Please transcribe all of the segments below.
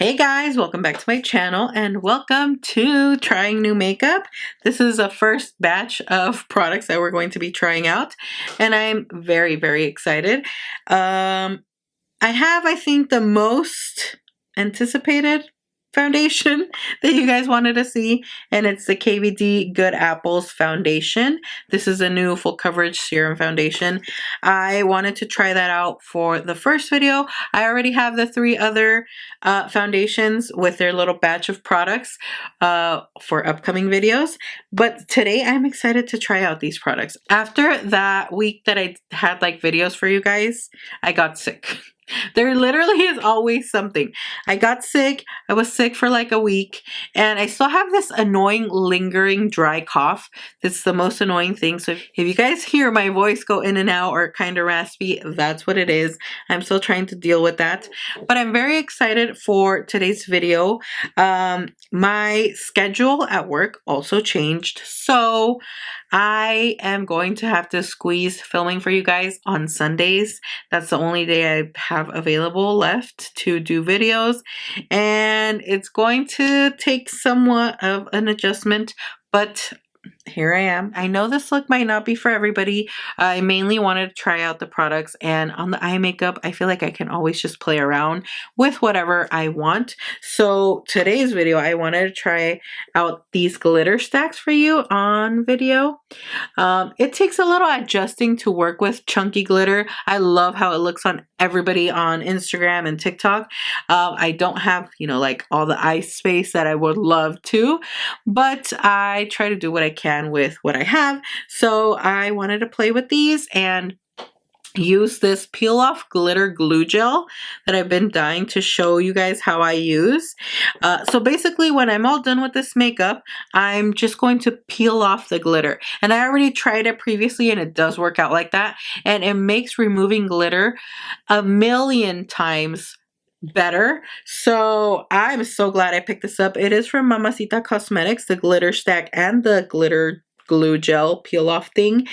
Hey guys, welcome back to my channel and welcome to trying new makeup. This is a first batch of products that we're going to be trying out and I'm very excited. I have, I think, the most anticipated foundation that you guys wanted to see, and it's the KVD Good Apples foundation. This is a new full coverage serum foundation. I wanted to try that out for the first video. I already have the 3 other foundations with their little batch of products for upcoming videos, but today I'm excited to try out these products. After that week that I had like videos for you guys, I got sick. There literally is always something. I got sick. I was sick for like a week and I still have this annoying lingering dry cough. It's the most annoying thing. So if you guys hear my voice go in and out or kind of raspy, that's what it is. I'm still trying to deal with that, but I'm very excited for today's video. My schedule at work also changed, so I am going to have to squeeze filming for you guys on Sundays. That's the only day I have available left to do videos, and it's going to take somewhat of an adjustment, but here I am. I know this look might not be for everybody. I mainly wanted to try out the products, and on the eye makeup, I feel like I can always just play around with whatever I want. So today's video, I wanted to try out these glitter stacks for you on video. It takes a little adjusting to work with chunky glitter. I love how it looks on everybody on Instagram and TikTok. I don't have, like all the eye space that I would love to, but I try to do what I can with what I have. So I wanted to play with these and use this peel off glitter glue gel that I've been dying to show you guys how I use. So basically when I'm all done with this makeup, I'm just going to peel off the glitter, and I already tried it previously and it does work out like that, and it makes removing glitter a million times better. So I'm so glad I picked this up. It is from Mamacita Cosmetics, the glitter stack and the glitter glue gel peel off thing.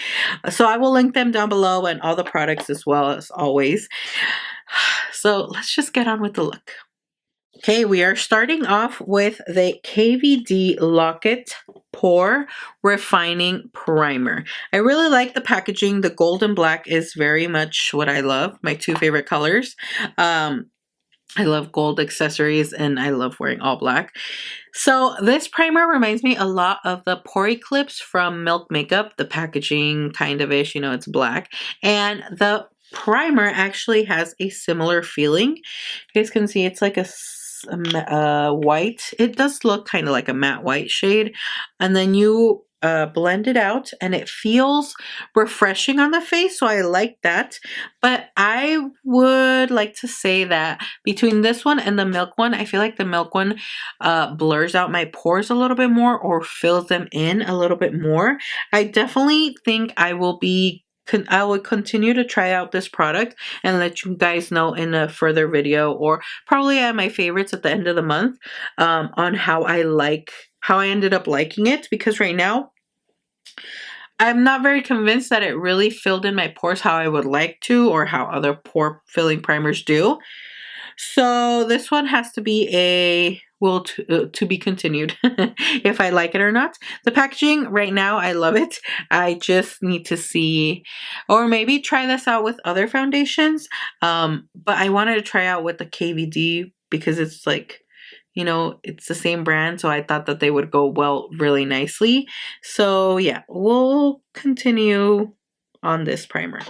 So I will link them down below and all the products as well, as always. So let's just get on with the look. Okay, we are starting off with the KVD Lock-It Pore Refining Primer. I really like the packaging. The gold and black is very much what I love, my 2 favorite colors. I love gold accessories and I love wearing all black. So this primer reminds me a lot of the Pore Eclipse from Milk Makeup. The packaging kind of ish, it's black. And the primer actually has a similar feeling. You guys can see it's like a white. It does look kind of like a matte white shade. And then you blend it out and it feels refreshing on the face, so I like that. But I would like to say that between this one and the milk one, I feel like the milk one blurs out my pores a little bit more or fills them in a little bit more. I definitely think I will continue to try out this product and let you guys know in a further video, or probably at my favorites at the end of the month, on how I ended up liking it, because right now I'm not very convinced that it really filled in my pores how I would like to, or how other pore filling primers do. So this one has to be to be continued if I like it or not. The packaging right now, I love it. I just need to see, or maybe try this out with other foundations. But I wanted to try out with the KVD because it's like, it's the same brand, so I thought that they would go really nicely. So yeah, we'll continue on this primer.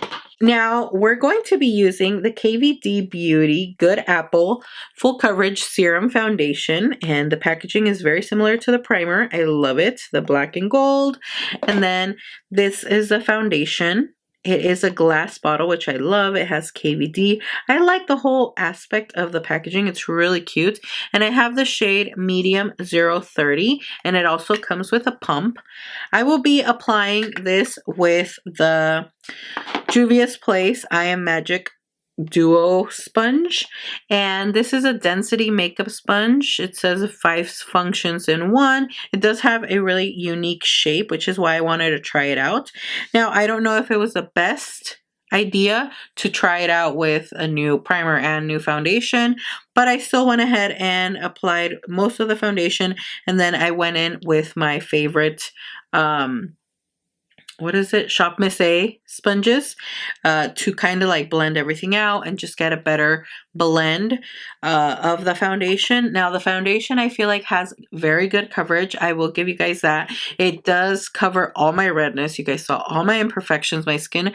Now we're going to be using the KVD Beauty Good Apple Full Coverage Serum Foundation, and the packaging is very similar to the primer. I love it, the black and gold. And then this is the foundation. It is a glass bottle, which I love. It has KVD. I like the whole aspect of the packaging. It's really cute. And I have the shade Medium 030, and it also comes with a pump. I will be applying this with the Juvia's Place I Am Magic Duo sponge, and this is a density makeup sponge. It says 5 functions in 1. It does have a really unique shape, which is why I wanted to try it out. Now I don't know if it was the best idea to try it out with a new primer and new foundation, but I still went ahead and applied most of the foundation, and then I went in with my favorite what is it? Shop Miss A sponges to kind of like blend everything out and just get a better blend of the foundation. Now the foundation I feel like has very good coverage. I will give you guys that. It does cover all my redness. You guys saw all my imperfections, my skin.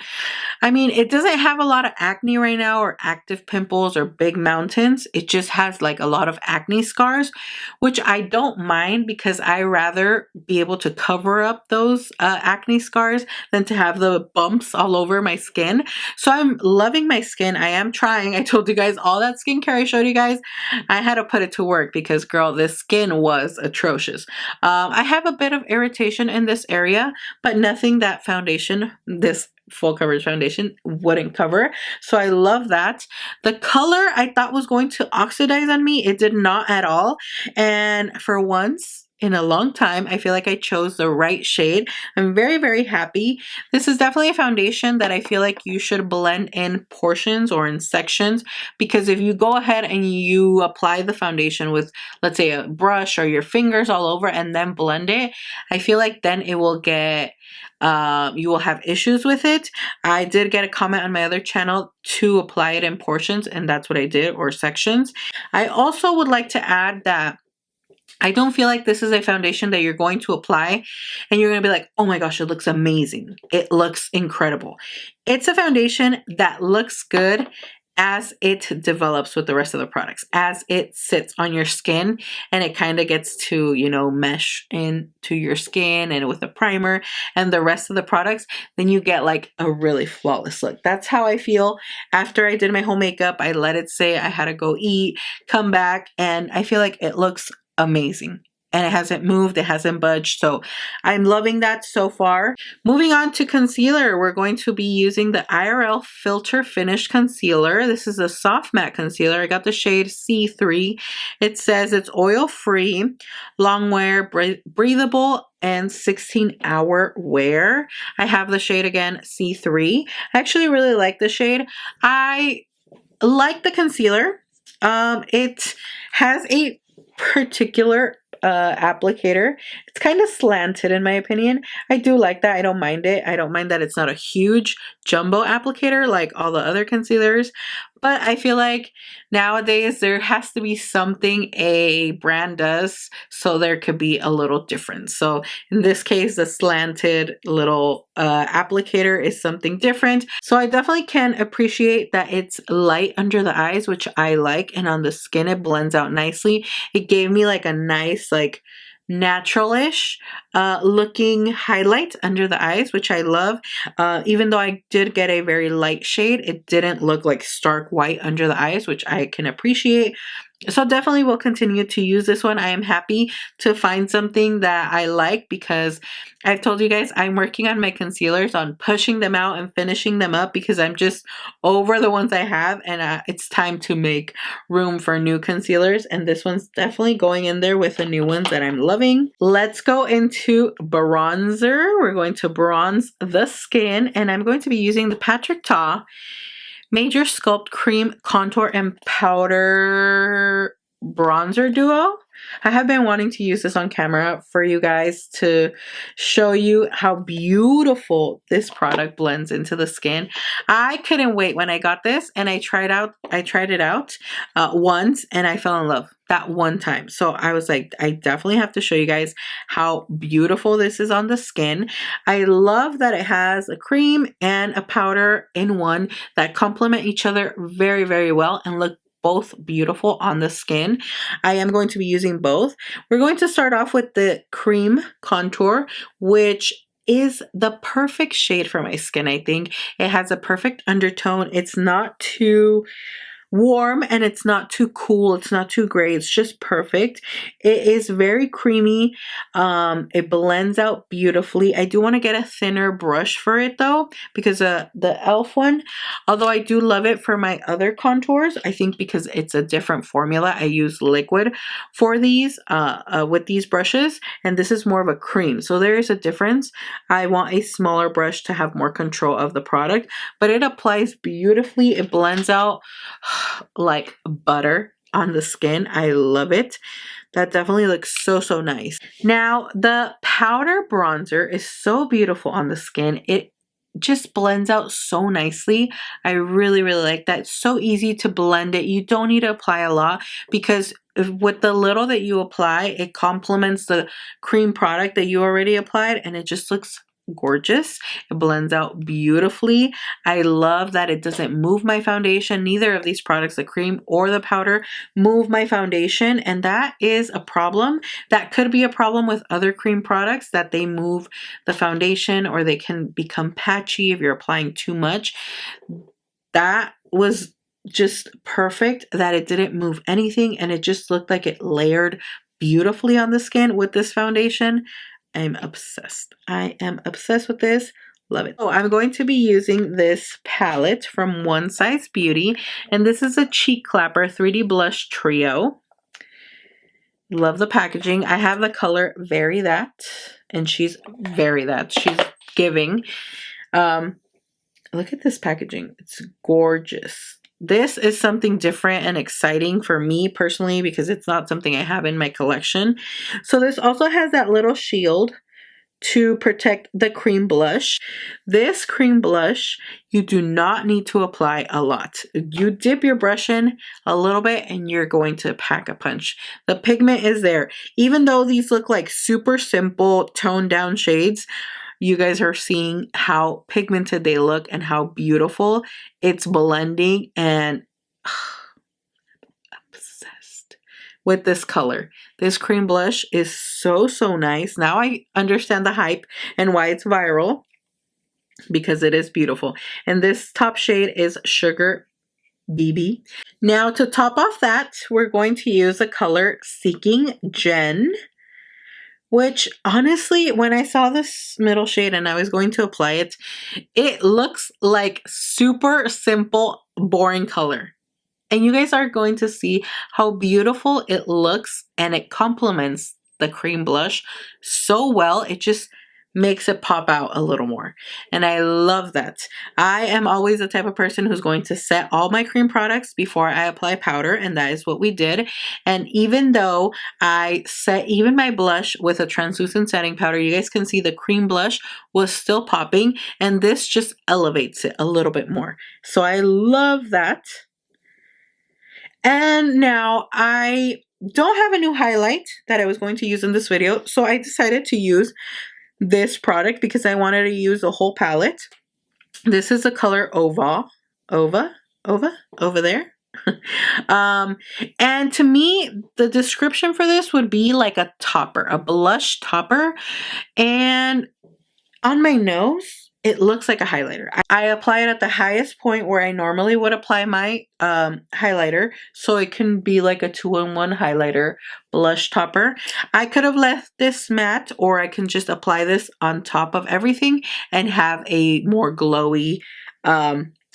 I mean, it doesn't have a lot of acne right now or active pimples or big mountains. It just has like a lot of acne scars, which I don't mind because I rather be able to cover up those acne scars than to have the bumps all over my skin. So I'm loving my skin. I am trying. I told you guys all that skincare I showed you guys. I had to put it to work because, girl, this skin was atrocious. I have a bit of irritation in this area, but nothing that foundation, this full coverage foundation, wouldn't cover. So I love that. The color I thought was going to oxidize on me. It did not at all. And for once in a long time, I feel like I chose the right shade. I'm very, very happy. This is definitely a foundation that I feel like you should blend in portions or in sections, because if you go ahead and you apply the foundation with, let's say, a brush or your fingers all over and then blend it, I feel like then it will get you will have issues with it. I did get a comment on my other channel to apply it in portions, and that's what I did, or sections. I also would like to add that I don't feel like this is a foundation that you're going to apply and you're going to be like, oh my gosh, it looks amazing. It looks incredible. It's a foundation that looks good as it develops with the rest of the products, as it sits on your skin and it kind of gets to, you know, mesh into your skin and with the primer and the rest of the products, then you get like a really flawless look. That's how I feel after I did my whole makeup. I let it say I had to go eat, come back, and I feel like it looks amazing. And it hasn't moved, it hasn't budged. So I'm loving that so far. Moving on to concealer, we're going to be using the IRL Filter Finish Concealer. This is a soft matte concealer. I got the shade C3. It says it's oil-free, long wear, breathable, and 16-hour wear. I have the shade again, C3. I actually really like the shade. I like the concealer. It has a particular applicator. It's kind of slanted in my opinion. I do like that. I don't mind it. I don't mind that it's not a huge jumbo applicator like all the other concealers. But I feel like nowadays there has to be something a brand does so there could be a little difference. So in this case, the slanted little applicator is something different. So I definitely can appreciate that it's light under the eyes, which I like, and on the skin it blends out nicely. It gave me like a nice, like natural-ish looking highlight under the eyes, which I love. Even though I did get a very light shade, it didn't look like stark white under the eyes, which I can appreciate. So definitely will continue to use this one. I am happy to find something that I like because I've told you guys I'm working on my concealers, on pushing them out and finishing them up because I'm just over the ones I have, and it's time to make room for new concealers, and this one's definitely going in there with the new ones that I'm loving. Let's go into bronzer. We're going to bronze the skin, and I'm going to be using the Patrick Ta Major Sculpt Cream Contour and Powder Bronzer Duo. I have been wanting to use this on camera for you guys to show you how beautiful this product blends into the skin. I couldn't wait when I got this, and I tried it out once, and I fell in love that one time. So I was like, I definitely have to show you guys how beautiful this is on the skin. I love that it has a cream and a powder in one that complement each other very, very well and look both beautiful on the skin. I am going to be using both. We're going to start off with the cream contour, which is the perfect shade for my skin. I think it has a perfect undertone. It's not too warm and it's not too cool. It's not too gray. It's just perfect. It is very creamy. It blends out beautifully. I do want to get a thinner brush for it though, because the e.l.f. one, although I do love it for my other contours, I think because it's a different formula, I use liquid for these with these brushes, and this is more of a cream. So there is a difference. I want a smaller brush to have more control of the product, but it applies beautifully. It blends out like butter on the skin. I love it. That definitely looks so, so nice. Now, the powder bronzer is so beautiful on the skin. It just blends out so nicely. I really, really like that. It's so easy to blend it. You don't need to apply a lot because with the little that you apply, it complements the cream product that you already applied, and it just looks gorgeous. It blends out beautifully. I love that it doesn't move my foundation. Neither of these products, the cream or the powder, move my foundation, and that is a problem. That could be a problem with other cream products, that they move the foundation or they can become patchy if you're applying too much. That was just perfect, that it didn't move anything and it just looked like it layered beautifully on the skin with this foundation. I'm obsessed. I am obsessed with this. Love it. Oh, I'm going to be using this palette from One Size Beauty, and this is a Cheek Clapper 3D Blush Trio. Love the packaging. I have the color Very That, and she's very that. She's giving. Look at this packaging. It's gorgeous. This is something different and exciting for me personally because it's not something I have in my collection. So this also has that little shield to protect the cream blush. This cream blush, you do not need to apply a lot. You dip your brush in a little bit and you're going to pack a punch. The pigment is there. Even though these look like super simple toned down shades, you guys are seeing how pigmented they look and how beautiful it's blending, and obsessed with this color. This cream blush is so, so nice. Now I understand the hype and why it's viral, because it is beautiful. And this top shade is Sugar BB. Now to top off that, we're going to use the color Seeking Jen, which honestly, when I saw this middle shade and I was going to apply it, it looks like super simple, boring color. And you guys are going to see how beautiful it looks, and it complements the cream blush so well. It just makes it pop out a little more. And I love that. I am always the type of person who's going to set all my cream products before I apply powder, and that is what we did. And even though I set even my blush with a translucent setting powder, you guys can see the cream blush was still popping, and this just elevates it a little bit more. So I love that. And now I don't have a new highlight that I was going to use in this video, so I decided to use this product because I wanted to use the whole palette. This is the color Ova over there. And to me, the description for this would be like a topper, a blush topper. And on my nose, it looks like a highlighter. I apply it at the highest point where I normally would apply my highlighter, so it can be like a 2-in-1 highlighter blush topper. I could have left this matte, or I can just apply this on top of everything and have a more glowy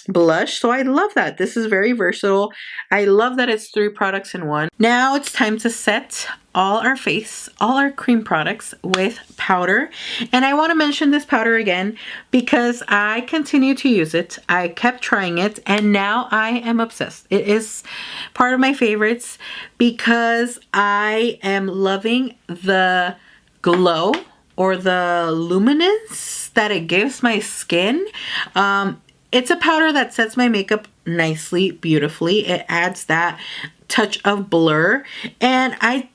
blush. So I love that. This is very versatile. I love that it's 3 products in one. Now it's time to set all our cream products with powder. And I want to mention this powder again because I continue to use it. I kept trying it and now I am obsessed. It is part of my favorites because I am loving the glow or the luminance that it gives my skin. It's a powder that sets my makeup nicely, beautifully. It adds that touch of blur. And I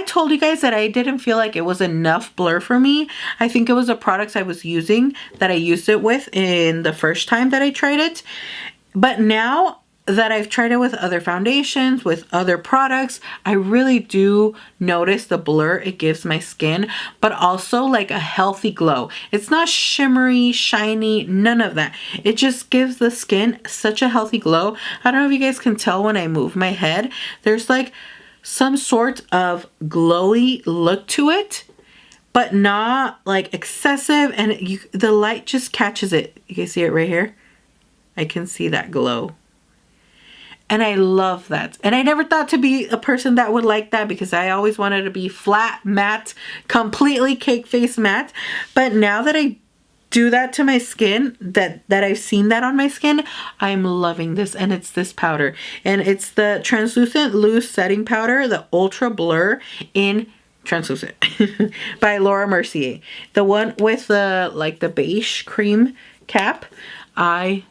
told you guys that I didn't feel like it was enough blur for me. I think it was the products I was using that I used it with in the first time that I tried it. But now that I've tried it with other foundations, with other products, I really do notice the blur it gives my skin, but also like a healthy glow. It's not shimmery, shiny, none of that. It just gives the skin such a healthy glow. I don't know if you guys can tell when I move my head. There's like some sort of glowy look to it, but not like excessive, and the light just catches it. You can see it right here. I can see that glow. And I love that. And I never thought to be a person that would like that, because I always wanted to be flat, matte, completely cake face matte. But now that I do that to my skin, that I've seen that on my skin, I'm loving this. And it's this powder. And it's the Translucent Loose Setting Powder, the Ultra Blur in Translucent by Laura Mercier. The one with the like the beige cream cap. I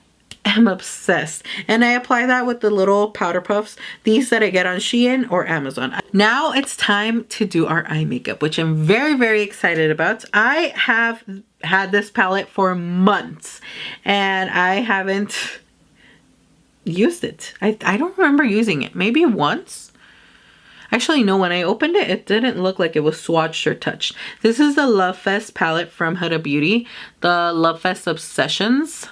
am obsessed, and I apply that with the little powder puffs, these that I get on Shein or Amazon. Now it's time to do our eye makeup, which I'm very, very excited about. I have had this palette for months and I haven't used it. I don't remember using it. Maybe once. Actually, no, when I opened it, it didn't look like it was swatched or touched. This is the Love Fest palette from Huda Beauty, the Love Fest Obsessions.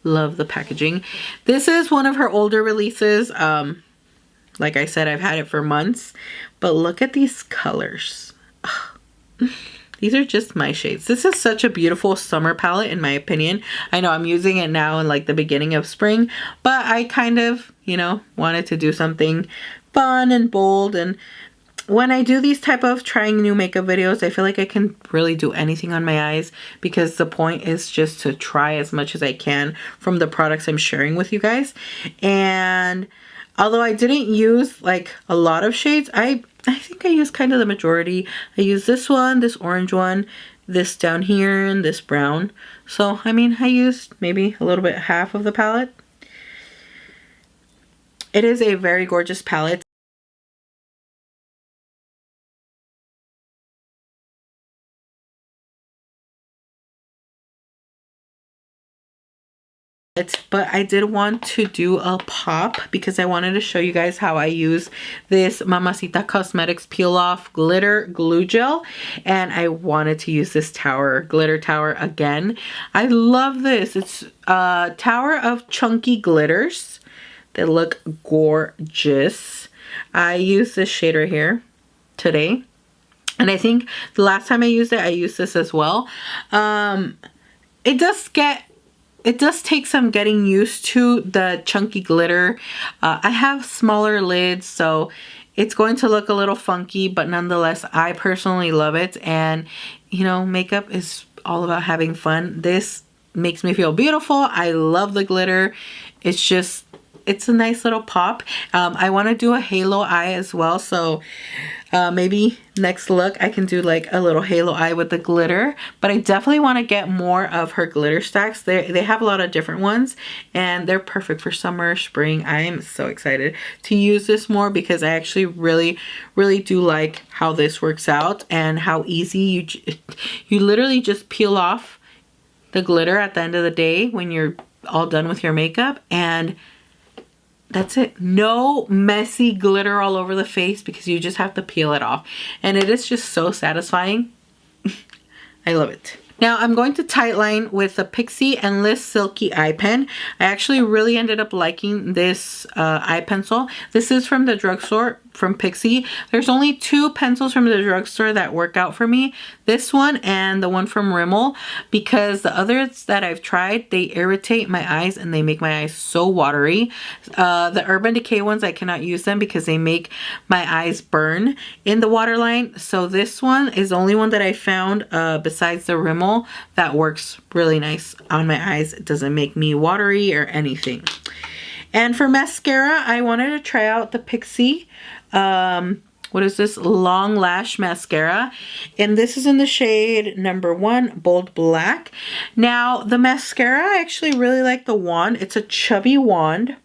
Love the packaging. This is one of her older releases. Like I said, I've had it for months, but look at these colors. These are just my shades. This is such a beautiful summer palette in my opinion. I know I'm using it now in like the beginning of spring, but I kind of, you know, wanted to do something fun and bold. And when I do these type of trying new makeup videos, I feel like I can really do anything on my eyes, because the point is just to try as much as I can from the products I'm sharing with you guys. And although I didn't use like a lot of shades, I think I used kind of the majority. I used this one, this orange one, this down here, and this brown. So, I mean, I used maybe a little bit half of the palette. It is a very gorgeous palette. But I did want to do a pop because I wanted to show you guys how I use this Mamacita Cosmetics Peel Off Glitter Glue Gel, and I wanted to use this glitter tower again. I love this. It's a tower of chunky glitters that look gorgeous. I used this shade right here today, and I think the last time I used it, I used this as well. It does take some getting used to the chunky glitter. I have smaller lids, so it's going to look a little funky, but nonetheless, I personally love it. And, you know, makeup is all about having fun. This makes me feel beautiful. I love the glitter. It's a nice little pop. I want to do a halo eye as well, so maybe next look I can do like a little halo eye with the glitter. But I definitely want to get more of her glitter stacks. They have a lot of different ones, and they're perfect for summer, spring. I am so excited to use this more, because I actually really, really do like how this works out, and how easy you literally just peel off the glitter at the end of the day when you're all done with your makeup, and that's it. No messy glitter all over the face, because you just have to peel it off. And it is just so satisfying. I love it. Now I'm going to tightline with the Pixi Endless Silky Eye Pen. I actually really ended up liking this eye pencil. This is from the drugstore, from Pixi. There's only two pencils from the drugstore that work out for me. This one and the one from Rimmel, because the others that I've tried, they irritate my eyes and they make my eyes so watery. The Urban Decay ones, I cannot use them because they make my eyes burn in the waterline. So this one is the only one that I found besides the Rimmel that works really nice on my eyes. It doesn't make me watery or anything. And for mascara, I wanted to try out the Pixi what is this, Long Lash Mascara, and this is in the shade number 1, Bold Black. Now the mascara, I actually really like the wand. It's a chubby wand.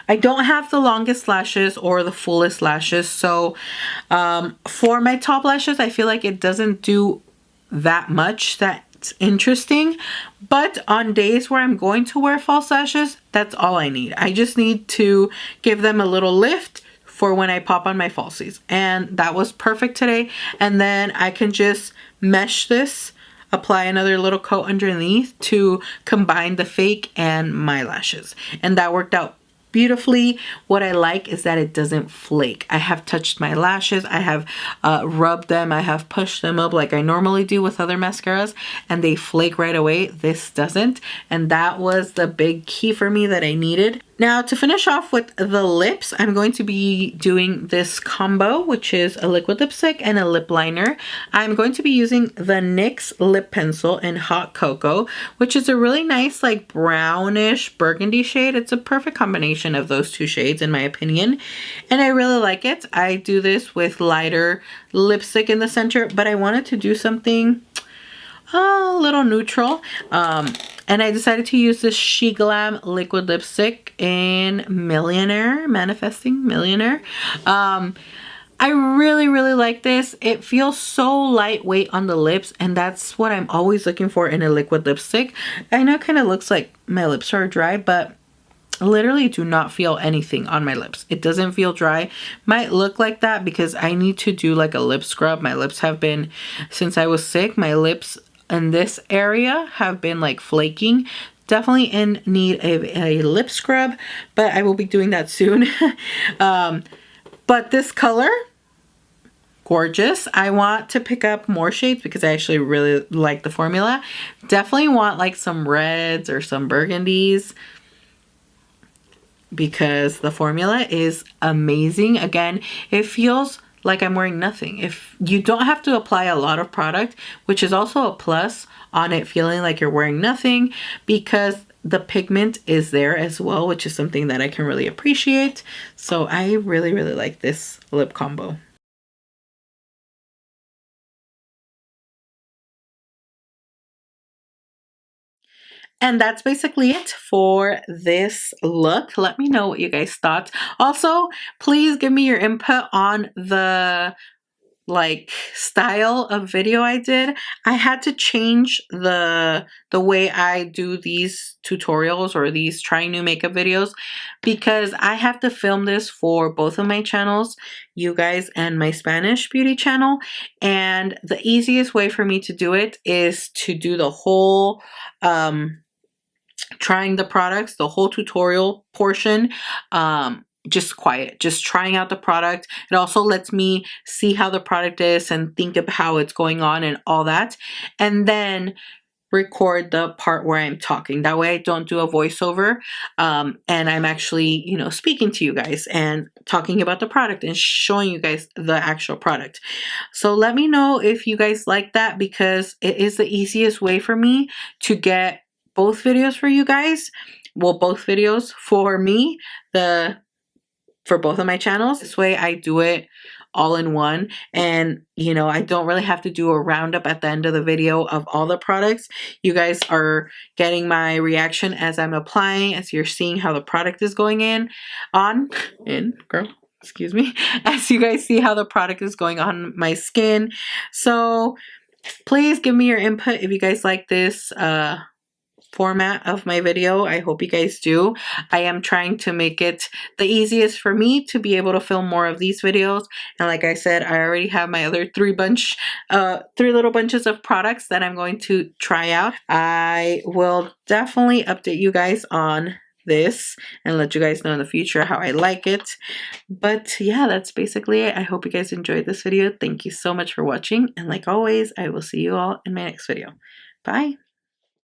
I don't have the longest lashes or the fullest lashes, so for my top lashes, I feel like it doesn't do that much. That It's interesting, but on days where I'm going to wear false lashes, that's all I need. I just need to give them a little lift for when I pop on my falsies, and that was perfect today. And then I can just mesh this, apply another little coat underneath to combine the fake and my lashes, and that worked out beautifully. What I like is that it doesn't flake. I have touched my lashes, I have rubbed them, I have pushed them up like I normally do with other mascaras, and they flake right away. This doesn't, and that was the big key for me that I needed. Now, to finish off with the lips, I'm going to be doing this combo, which is a liquid lipstick and a lip liner. I'm going to be using the NYX lip pencil in Hot Cocoa, which is a really nice like brownish burgundy shade. It's a perfect combination of those two shades in my opinion, and I really like it. I do this with lighter lipstick in the center, but I wanted to do something a little neutral, and I decided to use this She Glam liquid lipstick in Millionaire, Manifesting Millionaire. I really like this. It feels so lightweight on the lips, and that's what I'm always looking for in a liquid lipstick. I know it kind of looks like my lips are dry, but literally do not feel anything on my lips. It doesn't feel dry. Might look like that because I need to do like a lip scrub. My lips have been, since I was sick, my lips in this area have been like flaking. Definitely in need of a lip scrub, but I will be doing that soon. But this color, gorgeous. I want to pick up more shades because I actually really like the formula. Definitely want like some reds or some burgundies, because the formula is amazing. Again, it feels like I'm wearing nothing. If you don't have to apply a lot of product, which is also a plus on it feeling like you're wearing nothing, because the pigment is there as well, which is something that I can really appreciate. So I really like this lip combo. And that's basically it for this look. Let me know what you guys thought. Also, please give me your input on the like style of video I did. I had to change the way I do these tutorials or these trying new makeup videos, because I have to film this for both of my channels, you guys and my Spanish beauty channel, and the easiest way for me to do it is to do the whole trying the products, the whole tutorial portion, just quiet, just trying out the product. It also lets me see how the product is and think of how it's going on and all that, and then record the part where I'm talking. That way I don't do a voiceover, and I'm actually, you know, speaking to you guys and talking about the product and showing you guys the actual product. So let me know if you guys like that, because it is the easiest way for me to get both videos for you guys. Well, both videos for me, for both of my channels. This way I do it all in one, and you know, I don't really have to do a roundup at the end of the video of all the products. You guys are getting my reaction as I'm applying, as you're seeing how the product is going excuse me, as you guys see how the product is going on my skin. So please give me your input if you guys like this format of my video. I hope you guys do. I am trying to make it the easiest for me to be able to film more of these videos, and like I said, I already have my other three little bunches of products that I'm going to try out. I will definitely update you guys on this and let you guys know in the future how I like it. But yeah, that's basically it. I hope you guys enjoyed this video. Thank you so much for watching, and like always, I will see you all in my next video. Bye.